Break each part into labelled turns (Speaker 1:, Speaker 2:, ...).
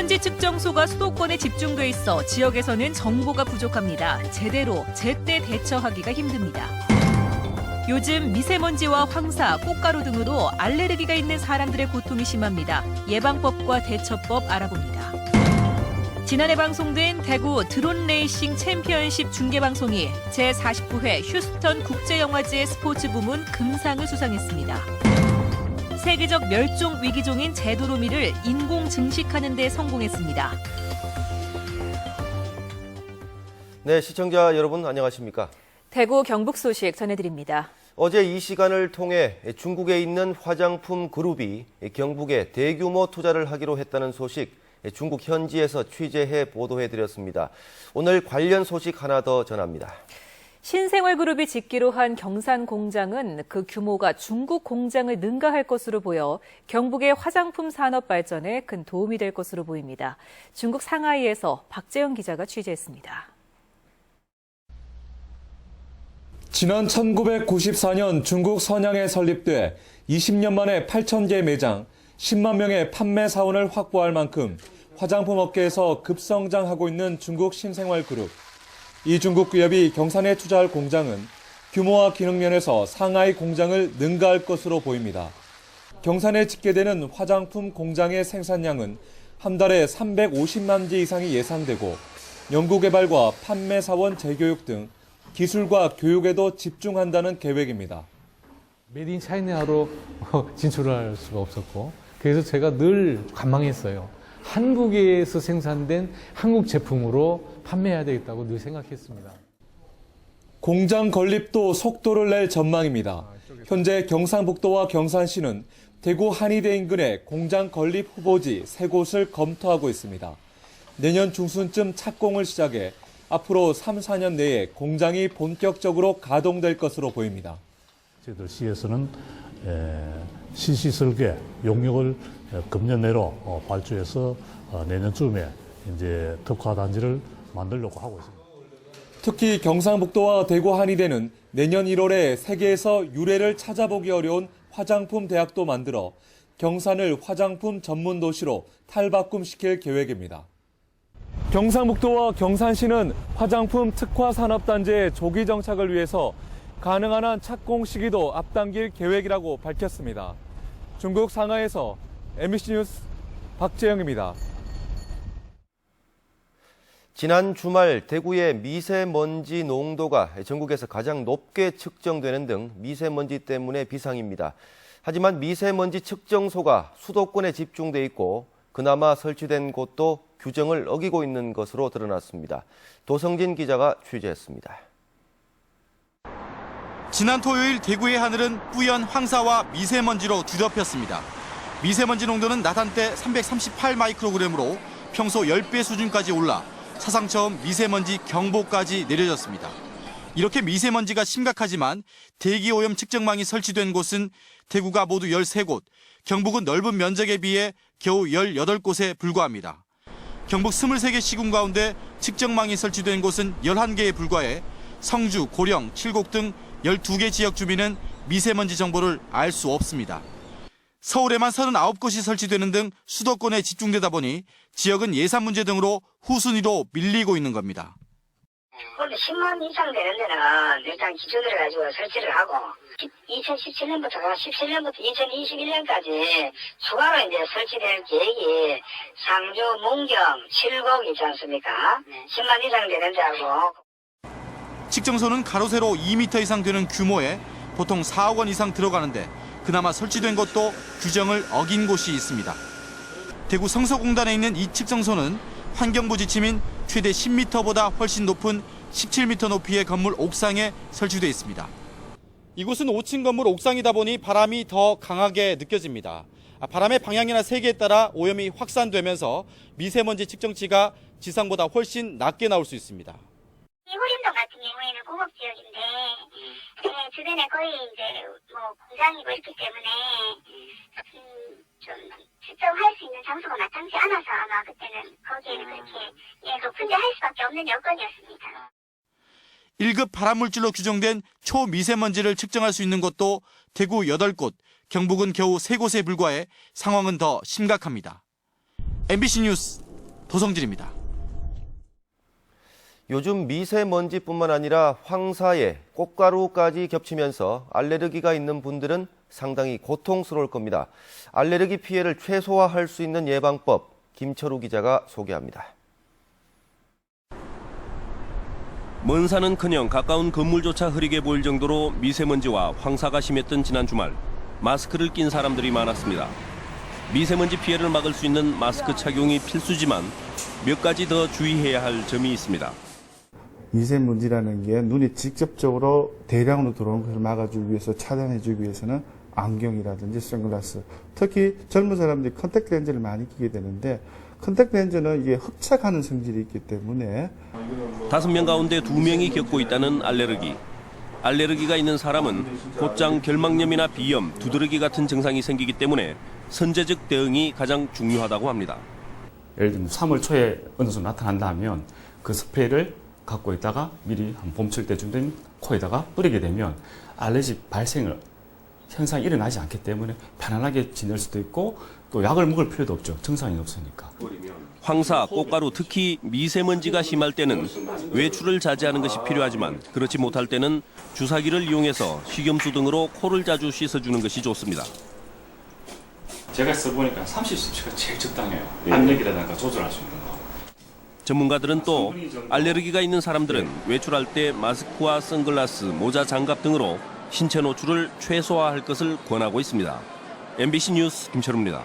Speaker 1: 미세먼지 측정소가 수도권에 집중돼 있어 지역에서는 정보가 부족합니다. 제때 대처하기가 힘듭니다. 요즘 미세먼지와 황사, 꽃가루 등으로 알레르기가 있는 사람들의 고통이 심합니다. 예방법과 대처법 알아봅니다. 지난해 방송된 대구 드론 레이싱 챔피언십 중계방송이 제49회 휴스턴 국제영화제 스포츠 부문 금상을 수상했습니다. 세계적 멸종 위기종인 제도로미를 인공 증식하는 데 성공했습니다.
Speaker 2: 네, 시청자 여러분 안녕하십니까?
Speaker 1: 대구 경북 소식 전해드립니다.
Speaker 2: 어제 이 시간을 통해 중국에 있는 화장품 그룹이 경북에 대규모 투자를 하기로 했다는 소식 중국 현지에서 취재해 보도해드렸습니다. 오늘 관련 소식 하나 더 전합니다.
Speaker 1: 신생활그룹이 짓기로 한 경산 공장은 그 규모가 중국 공장을 능가할 것으로 보여 경북의 화장품 산업 발전에 큰 도움이 될 것으로 보입니다. 중국 상하이에서 박재영 기자가 취재했습니다.
Speaker 3: 지난 1994년 중국 선양에 설립돼 20년 만에 8,000개 매장, 10만 명의 판매 사원을 확보할 만큼 화장품 업계에서 급성장하고 있는 중국 신생활그룹. 이 중국 기업이 경산에 투자할 공장은 규모와 기능 면에서 상하이 공장을 능가할 것으로 보입니다. 경산에 짓게 되는 화장품 공장의 생산량은 한 달에 350만 지 이상이 예상되고 연구개발과 판매 사원 재교육 등 기술과 교육에도 집중한다는 계획입니다.
Speaker 4: 메이드 인 차이나로 진출할 수가 없었고 그래서 제가 늘 관망했어요. 한국에서 생산된 한국 제품으로 판매해야 되겠다고 늘 생각했습니다.
Speaker 3: 공장 건립도 속도를 낼 전망입니다. 현재 경상북도와 경산시는 대구 한의대 인근에 공장 건립 후보지 3곳을 검토하고 있습니다. 내년 중순쯤 착공을 시작해 앞으로 3, 4년 내에 공장이 본격적으로 가동될 것으로 보입니다.
Speaker 5: 저희들 시에서는 시시설계 용역을 금년 내로 발주해서 내년쯤에 이제 특화 단지를 만들려고 하고 있습니다.
Speaker 3: 특히 경상북도와 대구 한의대는 내년 1월에 세계에서 유래를 찾아보기 어려운 화장품 대학도 만들어 경산을 화장품 전문 도시로 탈바꿈시킬 계획입니다. 경상북도와 경산시는 화장품 특화 산업단지의 조기 정착을 위해서 가능한 한 착공 시기도 앞당길 계획이라고 밝혔습니다. 중국 상하이에서 MBC 뉴스 박재영입니다.
Speaker 2: 지난 주말 대구의 미세먼지 농도가 전국에서 가장 높게 측정되는 등 미세먼지 때문에 비상입니다. 하지만 미세먼지 측정소가 수도권에 집중돼 있고 그나마 설치된 곳도 규정을 어기고 있는 것으로 드러났습니다. 도성진 기자가 취재했습니다.
Speaker 6: 지난 토요일 대구의 하늘은 뿌연 황사와 미세먼지로 뒤덮였습니다. 미세먼지 농도는 낮 한때 338마이크로그램으로 평소 10배 수준까지 올라 사상 처음 미세먼지 경보까지 내려졌습니다. 이렇게 미세먼지가 심각하지만 대기오염 측정망이 설치된 곳은 대구가 모두 13곳, 경북은 넓은 면적에 비해 겨우 18곳에 불과합니다. 경북 23개 시군 가운데 측정망이 설치된 곳은 11개에 불과해 성주, 고령, 칠곡 등 12개 지역 주민은 미세먼지 정보를 알 수 없습니다. 서울에만 39곳이 설치되는 등 수도권에 집중되다 보니 지역은 예산 문제 등으로 후순위로 밀리고 있는 겁니다.
Speaker 7: 근데 10만 이상 되는 데는 일단 기준으로 가지고 설치를 하고 2017년부터 17년부터 2021년까지 추가로 이제 설치될 계획이 상주, 문경, 칠곡 있지 않습니까? 10만 이상 되는 데하고.
Speaker 6: 측정소는 가로 세로 2m 이상 되는 규모에 보통 4억 원 이상 들어가는데 그나마 설치된 곳도 규정을 어긴 곳이 있습니다. 대구 성서공단에 있는 이 측정소는 환경부 지침인 최대 10m보다 훨씬 높은 17m 높이의 건물 옥상에 설치돼 있습니다. 이곳은 5층 건물 옥상이다 보니 바람이 더 강하게 느껴집니다. 바람의 방향이나 세기에 따라 오염이 확산되면서 미세먼지 측정치가 지상보다 훨씬 낮게 나올 수 있습니다.
Speaker 8: 호림동 같은 경우에는 공업 지역인데 주변에 거의 이제 공장이고 있기 때문에 좀 측정할 수 있는 장소가 마땅치 않아서 아마 그때는 거기에는 그렇게 높은 데 할 수밖에 없는 여건이었습니다.
Speaker 6: 1급 발암물질로 규정된 초미세먼지를 측정할 수 있는 곳도 대구 8곳, 경북은 겨우 3곳에 불과해 상황은 더 심각합니다. MBC 뉴스 도성진입니다.
Speaker 2: 요즘 미세먼지뿐만 아니라 황사에 꽃가루까지 겹치면서 알레르기가 있는 분들은 상당히 고통스러울 겁니다. 알레르기 피해를 최소화할 수 있는 예방법, 김철우 기자가 소개합니다.
Speaker 9: 먼 산은커녕 가까운 건물조차 흐리게 보일 정도로 미세먼지와 황사가 심했던 지난 주말, 마스크를 낀 사람들이 많았습니다. 미세먼지 피해를 막을 수 있는 마스크 착용이 필수지만 몇 가지 더 주의해야 할 점이 있습니다.
Speaker 10: 미세먼지라는 게 눈에 직접적으로 대량으로 들어오는 것을 막아주기 위해서, 차단해주기 위해서는 안경이라든지 선글라스, 특히 젊은 사람들이 컨택트 렌즈를 많이 끼게 되는데, 컨택트 렌즈는 이게 흡착하는 성질이 있기 때문에
Speaker 9: 5명 가운데 2명이 겪고 있다는 알레르기. 알레르기가 있는 사람은 곧장 결막염이나 비염, 두드러기 같은 증상이 생기기 때문에 선제적 대응이 가장 중요하다고 합니다.
Speaker 11: 예를 들면 3월 초에 어느 정도 나타난다 하면 그 스프레이를 갖고 있다가 미리 한 봄철 때쯤 되면 코에다가 뿌리게 되면 알레르기 발생을 현상이 일어나지 않기 때문에 편안하게 지낼 수도 있고 또 약을 먹을 필요도 없죠. 증상이 없으니까.
Speaker 9: 황사, 꽃가루, 특히 미세먼지가 심할 때는 외출을 자제하는 것이 필요하지만 그렇지 못할 때는 주사기를 이용해서 식염수 등으로 코를 자주 씻어주는 것이 좋습니다.
Speaker 11: 제가 써보니까 30cm가 제일 적당해요. 압력이라든가 조절할 수 있는 거.
Speaker 9: 전문가들은 또 알레르기가 있는 사람들은 외출할 때 마스크와 선글라스, 모자, 장갑 등으로 신체 노출을 최소화할 것을 권하고 있습니다. MBC 뉴스 김철우입니다.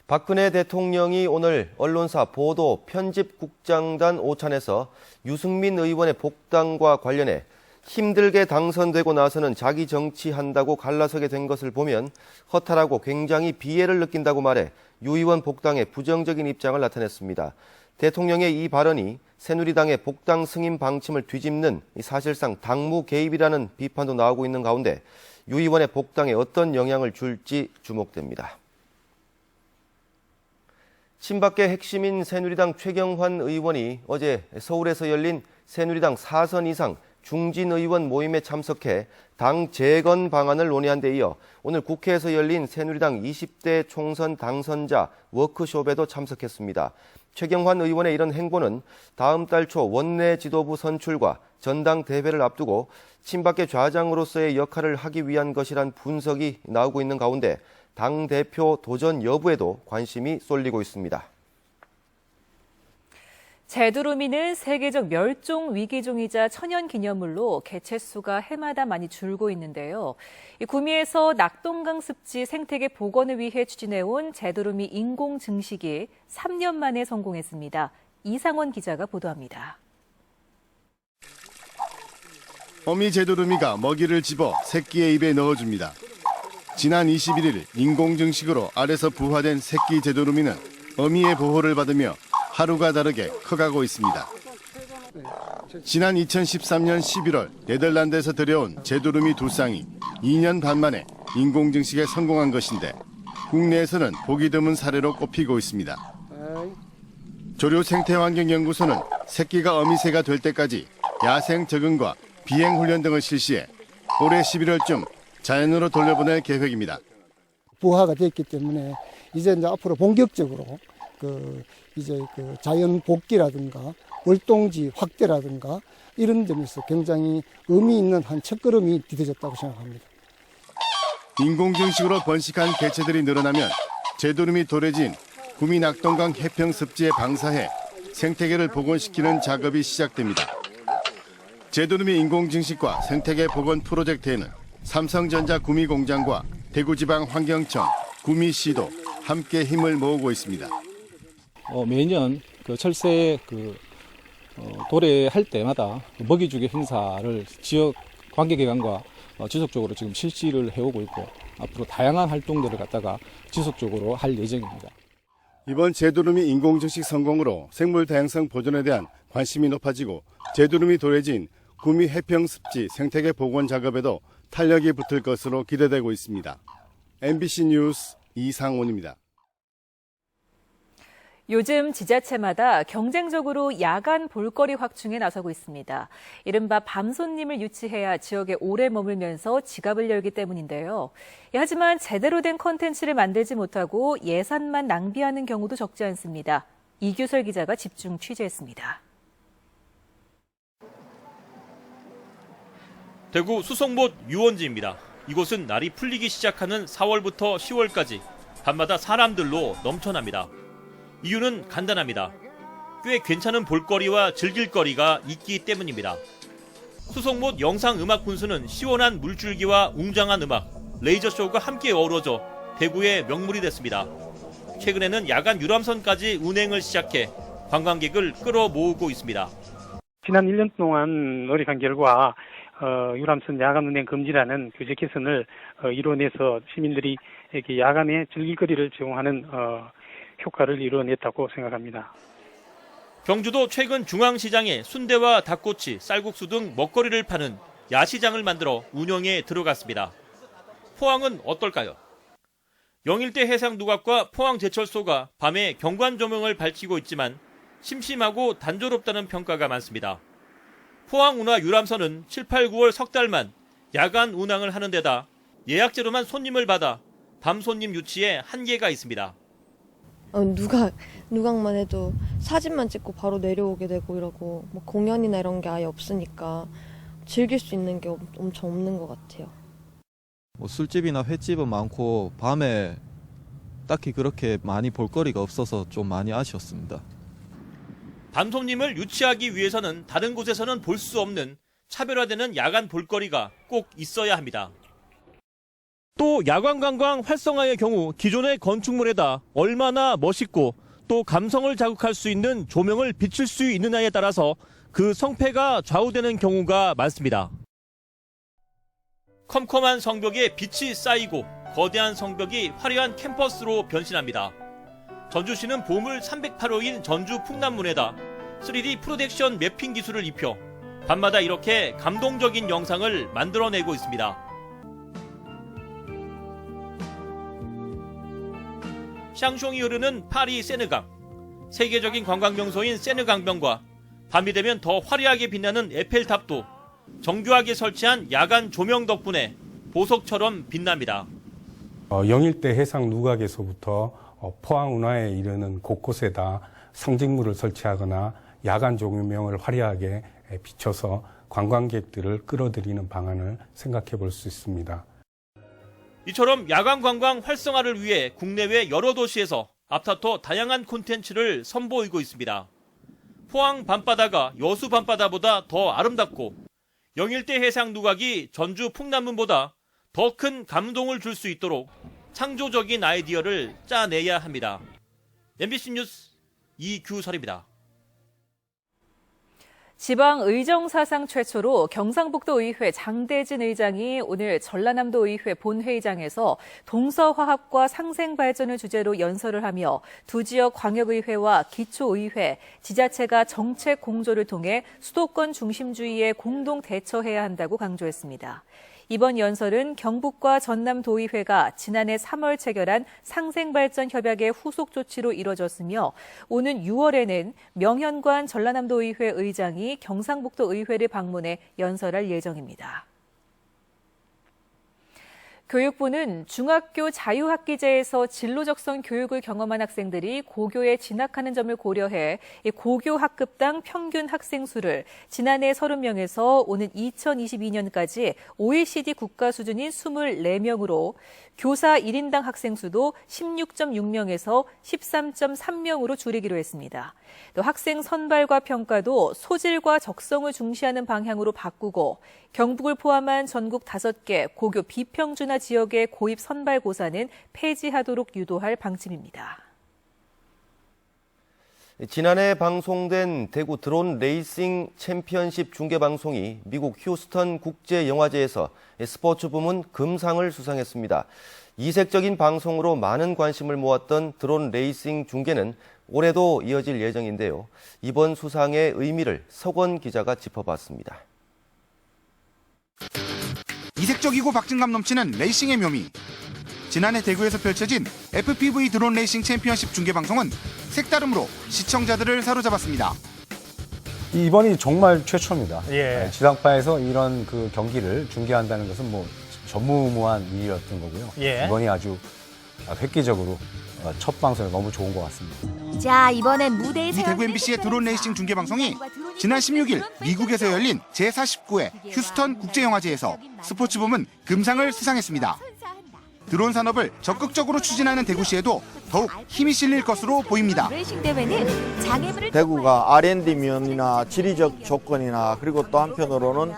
Speaker 2: 박근혜 대통령이 오늘 언론사 보도 편집국장단 오찬에서 유승민 의원의 복당과 관련해 힘들게 당선되고 나서는 자기 정치한다고 갈라서게 된 것을 보면 허탈하고 굉장히 비애를 느낀다고 말해 유 의원 복당에 부정적인 입장을 나타냈습니다. 대통령의 이 발언이 새누리당의 복당 승인 방침을 뒤집는 사실상 당무 개입이라는 비판도 나오고 있는 가운데 유 의원의 복당에 어떤 영향을 줄지 주목됩니다. 친박계 핵심인 새누리당 최경환 의원이 어제 서울에서 열린 새누리당 4선 이상 중진 의원 모임에 참석해 당 재건 방안을 논의한 데 이어 오늘 국회에서 열린 새누리당 20대 총선 당선자 워크숍에도 참석했습니다. 최경환 의원의 이런 행보는 다음 달 초 원내 지도부 선출과 전당대회를 앞두고 친박계 좌장으로서의 역할을 하기 위한 것이란 분석이 나오고 있는 가운데 당대표 도전 여부에도 관심이 쏠리고 있습니다.
Speaker 1: 제두루미는 세계적 멸종 위기종이자 천연기념물로 개체수가 해마다 많이 줄고 있는데요. 구미에서 낙동강 습지 생태계 복원을 위해 추진해온 제두루미 인공 증식이 3년 만에 성공했습니다. 이상원 기자가 보도합니다.
Speaker 12: 어미 제두루미가 먹이를 집어 새끼의 입에 넣어줍니다. 지난 21일 인공증식으로 알에서 부화된 새끼 제두루미는 어미의 보호를 받으며 하루가 다르게 커가고 있습니다. 지난 2013년 11월 네덜란드에서 들여온 제두루미 2쌍이 2년 반 만에 인공증식에 성공한 것인데 국내에서는 보기 드문 사례로 꼽히고 있습니다. 조류생태환경연구소는 새끼가 어미새가 될 때까지 야생 적응과 비행훈련 등을 실시해 올해 11월쯤 자연으로 돌려보낼 계획입니다.
Speaker 13: 부화가 됐기 때문에 이제 앞으로 본격적으로 자연 복귀라든가 월동지 확대라든가 이런 점에서 굉장히 의미 있는 한 첫걸음이 디뎌졌다고 생각합니다.
Speaker 12: 인공증식으로 번식한 개체들이 늘어나면 제두루미 도래지인 구미 낙동강 해평 습지에 방사해 생태계를 복원시키는 작업이 시작됩니다. 제두루미 인공증식과 생태계 복원 프로젝트에는 삼성전자 구미 공장과 대구지방환경청, 구미시도 함께 힘을 모으고 있습니다.
Speaker 14: 매년 철새 도래할 때마다 먹이주기 행사를 지역 관계기관과 지속적으로 지금 실시를 해오고 있고 앞으로 다양한 활동들을 갖다가 지속적으로 할 예정입니다.
Speaker 12: 이번 제두루미 인공증식 성공으로 생물 다양성 보존에 대한 관심이 높아지고 제두루미 도래지인 구미 해평 습지 생태계 복원 작업에도 탄력이 붙을 것으로 기대되고 있습니다. MBC 뉴스 이상원입니다.
Speaker 1: 요즘 지자체마다 경쟁적으로 야간 볼거리 확충에 나서고 있습니다. 이른바 밤손님을 유치해야 지역에 오래 머물면서 지갑을 열기 때문인데요. 하지만 제대로 된 컨텐츠를 만들지 못하고 예산만 낭비하는 경우도 적지 않습니다. 이규설 기자가 집중 취재했습니다.
Speaker 15: 대구 수성못 유원지입니다. 이곳은 날이 풀리기 시작하는 4월부터 10월까지 밤마다 사람들로 넘쳐납니다. 이유는 간단합니다. 꽤 괜찮은 볼거리와 즐길거리가 있기 때문입니다. 수성못 영상음악분수는 시원한 물줄기와 웅장한 음악, 레이저쇼가 함께 어우러져 대구의 명물이 됐습니다. 최근에는 야간 유람선까지 운행을 시작해 관광객을 끌어모으고 있습니다.
Speaker 16: 지난 1년 동안 노력한 결과 유람선 야간 운행 금지라는 규제 개선을 이뤄내서 시민들이 이렇게 야간에 즐길거리를 제공하는 효과를 이뤄냈다고 생각합니다.
Speaker 15: 경주도 최근 중앙시장에 순대와 닭꼬치, 쌀국수 등 먹거리를 파는 야시장을 만들어 운영에 들어갔습니다. 포항은 어떨까요? 영일대 해상누각과 포항제철소가 밤에 경관 조명을 밝히고 있지만 심심하고 단조롭다는 평가가 많습니다. 포항운하 유람선은 7, 8, 9월 석 달만 야간 운항을 하는 데다 예약제로만 손님을 받아 밤 손님 유치에 한계가 있습니다.
Speaker 17: 누각만 해도 사진만 찍고 바로 내려오게 되고 이러고 뭐 공연이나 이런 게 아예 없으니까 즐길 수 있는 게 엄청 없는 것 같아요.
Speaker 18: 뭐 술집이나 횟집은 많고 밤에 딱히 그렇게 많이 볼거리가 없어서 좀 많이 아쉬웠습니다.
Speaker 15: 밤 손님을 유치하기 위해서는 다른 곳에서는 볼 수 없는 차별화되는 야간 볼거리가 꼭 있어야 합니다. 또 야간 관광 활성화의 경우 기존의 건축물에다 얼마나 멋있고 또 감성을 자극할 수 있는 조명을 비출 수 있느냐에 따라서 그 성패가 좌우되는 경우가 많습니다. 컴컴한 성벽에 빛이 쌓이고 거대한 성벽이 화려한 캠퍼스로 변신합니다. 전주시는 보물 308호인 전주 풍남문에다 3D 프로젝션 매핑 기술을 입혀 밤마다 이렇게 감동적인 영상을 만들어내고 있습니다. 샹숑이 흐르는 파리 세느강, 세계적인 관광명소인 세느강변과 밤이 되면 더 화려하게 빛나는 에펠탑도 정교하게 설치한 야간 조명 덕분에 보석처럼 빛납니다.
Speaker 19: 영일대 해상 누각에서부터 포항 운하에 이르는 곳곳에다 상징물을 설치하거나 야간 조명을 화려하게 비춰서 관광객들을 끌어들이는 방안을 생각해 볼 수 있습니다.
Speaker 15: 이처럼 야간 관광 활성화를 위해 국내외 여러 도시에서 앞다퉈 다양한 콘텐츠를 선보이고 있습니다. 포항 밤바다가 여수 밤바다보다 더 아름답고 영일대 해상 누각이 전주 풍남문보다 더 큰 감동을 줄 수 있도록 창조적인 아이디어를 짜내야 합니다. MBC 뉴스 이규설입니다.
Speaker 1: 지방의정 사상 최초로 경상북도의회 장대진 의장이 오늘 전라남도의회 본회의장에서 동서화합과 상생발전을 주제로 연설을 하며 두 지역 광역의회와 기초의회, 지자체가 정책 공조를 통해 수도권 중심주의에 공동 대처해야 한다고 강조했습니다. 이번 연설은 경북과 전남도의회가 지난해 3월 체결한 상생발전 협약의 후속 조치로 이뤄졌으며 오는 6월에는 명현관 전라남도의회 의장이 경상북도의회를 방문해 연설할 예정입니다. 교육부는 중학교 자유학기제에서 진로적성 교육을 경험한 학생들이 고교에 진학하는 점을 고려해 고교 학급당 평균 학생 수를 지난해 30명에서 오는 2022년까지 OECD 국가 수준인 24명으로 교사 1인당 학생 수도 16.6명에서 13.3명으로 줄이기로 했습니다. 또 학생 선발과 평가도 소질과 적성을 중시하는 방향으로 바꾸고 경북을 포함한 전국 5개 고교 비평준화 지역의 고입 선발고사는 폐지하도록 유도할 방침입니다.
Speaker 2: 지난해 방송된 대구 드론 레이싱 챔피언십 중계방송이 미국 휴스턴 국제영화제에서 스포츠 부문 금상을 수상했습니다. 이색적인 방송으로 많은 관심을 모았던 드론 레이싱 중계는 올해도 이어질 예정인데요. 이번 수상의 의미를 석원 기자가 짚어봤습니다.
Speaker 20: 이색적이고 박진감 넘치는 레이싱의 묘미.
Speaker 6: 지난해 대구에서 펼쳐진 FPV 드론 레이싱 챔피언십 중계방송은 색다름으로 시청자들을 사로잡았습니다.
Speaker 20: 이번이 정말 최초입니다.
Speaker 21: 예.
Speaker 20: 지상파에서 이런 그 경기를 중계한다는 것은 뭐 전무후무한 일이었던 거고요.
Speaker 21: 예.
Speaker 20: 이번이 아주 획기적으로 첫 방송에 너무 좋은 것 같습니다.
Speaker 22: 자, 이번엔 무대에
Speaker 6: 이 대구 MBC의 드론 레이싱 중계방송이 지난 16일 미국에서 열린 제49회 휴스턴 국제영화제에서 스포츠 부문 금상을 수상했습니다. 드론 산업을 적극적으로 추진하는 대구시에도 더욱 힘이 실릴 것으로 보입니다.
Speaker 22: 레이싱 대회는 장애물을
Speaker 23: 대구가 R&D 면이나 지리적 조건이나 그리고 또 한편으로는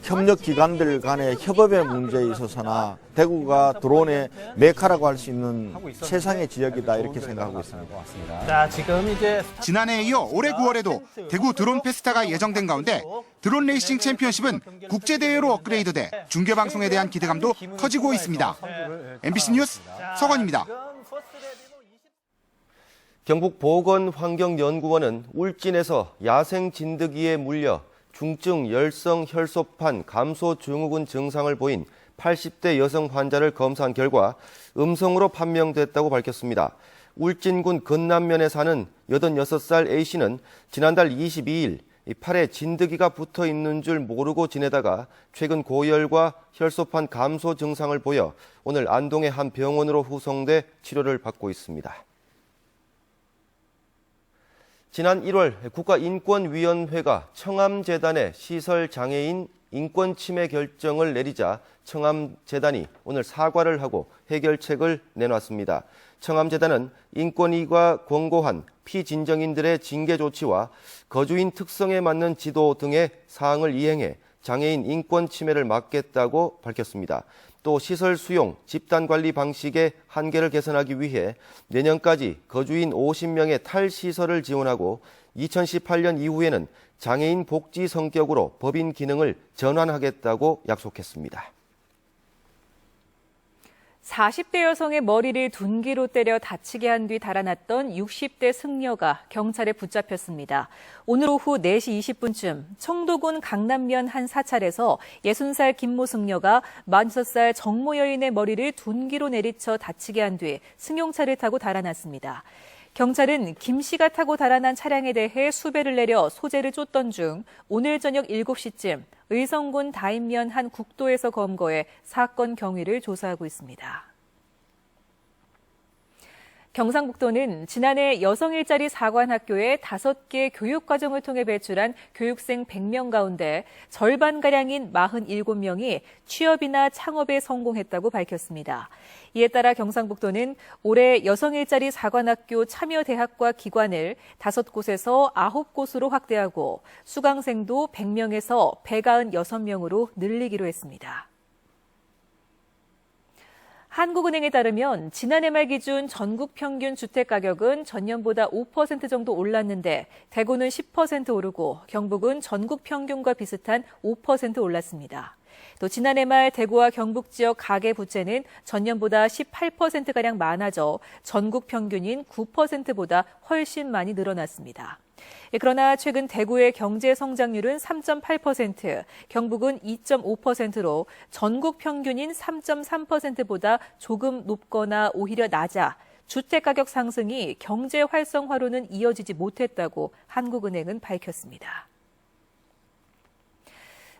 Speaker 23: 협력 기관들 간의 협업의 문제에 있어서나 대구가 드론의 메카라고 할 수 있는 최상의 지역이다 이렇게 생각하고 있습니다.
Speaker 21: 자, 지금 이제
Speaker 6: 지난해에 이어 올해 9월에도 대구 드론 페스타가 예정된 가운데 드론 레이싱 챔피언십은 국제대회로 업그레이드돼 중계방송에 대한 기대감도 커지고 있습니다. MBC 뉴스 서건입니다.
Speaker 2: 경북보건환경연구원은 울진에서 야생 진드기에 물려 중증 열성 혈소판 감소 증후군 증상을 보인 80대 여성 환자를 검사한 결과 음성으로 판명됐다고 밝혔습니다. 울진군 건남면에 사는 86살 A씨는 지난달 22일 팔에 진드기가 붙어 있는 줄 모르고 지내다가 최근 고열과 혈소판 감소 증상을 보여 오늘 안동의 한 병원으로 후송돼 치료를 받고 있습니다. 지난 1월 국가인권위원회가 청암재단의 시설장애인 인권침해 결정을 내리자 청암재단이 오늘 사과를 하고 해결책을 내놨습니다. 청암재단은 인권위가 권고한 피진정인들의 징계 조치와 거주인 특성에 맞는 지도 등의 사항을 이행해 장애인 인권 침해를 막겠다고 밝혔습니다. 또 시설 수용, 집단 관리 방식의 한계를 개선하기 위해 내년까지 거주인 50명의 탈시설을 지원하고 2018년 이후에는 장애인 복지 성격으로 법인 기능을 전환하겠다고 약속했습니다.
Speaker 1: 40대 여성의 머리를 둔기로 때려 다치게 한 뒤 달아났던 60대 승려가 경찰에 붙잡혔습니다. 오늘 오후 4시 20분쯤 청도군 강남면 한 사찰에서 60살 김모 승려가 46살 정모 여인의 머리를 둔기로 내리쳐 다치게 한 뒤 승용차를 타고 달아났습니다. 경찰은 김 씨가 타고 달아난 차량에 대해 수배를 내려 소재를 쫓던 중 오늘 저녁 7시쯤 의성군 다인면 한 국도에서 검거해 사건 경위를 조사하고 있습니다. 경상북도는 지난해 여성 일자리 사관학교에 5개 교육과정을 통해 배출한 교육생 100명 가운데 절반가량인 47명이 취업이나 창업에 성공했다고 밝혔습니다. 이에 따라 경상북도는 올해 여성 일자리 사관학교 참여대학과 기관을 5곳에서 9곳으로 확대하고 수강생도 100명에서 196명으로 늘리기로 했습니다. 한국은행에 따르면 지난해 말 기준 전국 평균 주택가격은 전년보다 5% 정도 올랐는데 대구는 10% 오르고 경북은 전국 평균과 비슷한 5% 올랐습니다. 또 지난해 말 대구와 경북 지역 가계 부채는 전년보다 18%가량 많아져 전국 평균인 9%보다 훨씬 많이 늘어났습니다. 그러나 최근 대구의 경제 성장률은 3.8%, 경북은 2.5%로 전국 평균인 3.3%보다 조금 높거나 오히려 낮아 주택가격 상승이 경제 활성화로는 이어지지 못했다고 한국은행은 밝혔습니다.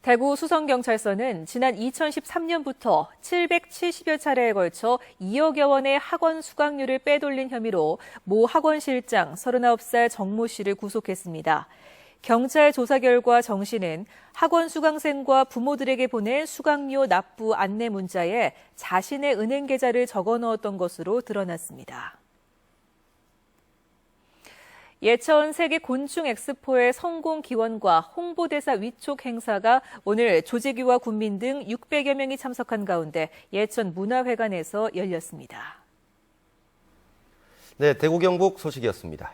Speaker 1: 대구 수성경찰서는 지난 2013년부터 770여 차례에 걸쳐 2억여 원의 학원 수강료를 빼돌린 혐의로 모 학원실장 39살 정모 씨를 구속했습니다. 경찰 조사 결과 정 씨는 학원 수강생과 부모들에게 보낸 수강료 납부 안내 문자에 자신의 은행 계좌를 적어 넣었던 것으로 드러났습니다. 예천 세계 곤충 엑스포의 성공 기원과 홍보대사 위촉 행사가 오늘 조직위와 군민 등 600여 명이 참석한 가운데 예천 문화회관에서 열렸습니다.
Speaker 2: 네, 대구 경북 소식이었습니다.